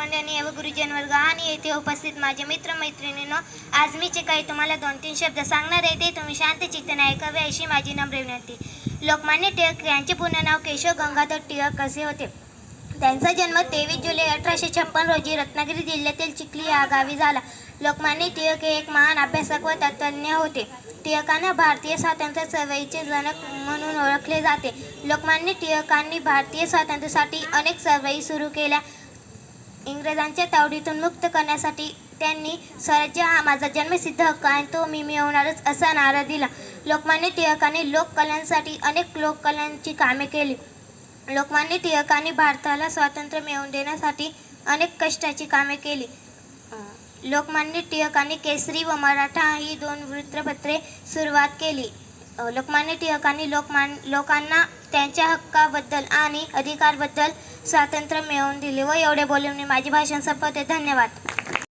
वंदनीय व गुरुजन वर्ग आणि येथे उपस्थित माझे मित्र मैत्रिणींनो, आज मी जे काही तुम्हाला 2-3 शब्द सांगणार आहे ते तुम्ही शांत चित्ताने ऐकावे अशी माझी नम्र विनंती. लोकमान्य टिळक यांचे पूर्ण नाव केशव गंगाधर टिळक असे होते. त्यांचा जन्म 23 जुलै 1856 रोजी रत्नागिरी जिल्ह्यातील चिखली या गावी झाला. लोकमान्य टिळक हे एक महान अभ्यासक व तत्त्वज्ञ होते. टिळकांना भारतीय स्वातंत्र्य चळवळीचे जनक म्हणून ओळखले जाते. लोकमान्य टिळकांनी भारतीय स्वातंत्र्यासाठी अनेक चळवळी सुरू केल्या. इंग्रजांच्या तावडीतून मुक्त करण्यासाठी त्यांनी स्वराज्य हा माझा जन्मसिद्ध हक्क आहे, तो मी मिळवणारच असा नारा दिला. लोकमान्य टिळकांनी लोककल्याणासाठी अनेक लोककल्याणाची कामे केली. लोकमान्य टिळकांनी भारताला स्वातंत्र्य मिळवून देण्यासाठी अनेक कष्टाची कामे केली. लोकमान्य टिळकांनी केसरी व मराठा ही 2 वृत्तपत्रे सुरुवात केली. लोकमान्य टिळकांनी लोकांना त्यांच्या हक्काबद्दल आणि अधिकाराबद्दल स्वातंत्र्य मिळवून दिले. व एवढे बोलून मी माझे भाषण संपवते. धन्यवाद.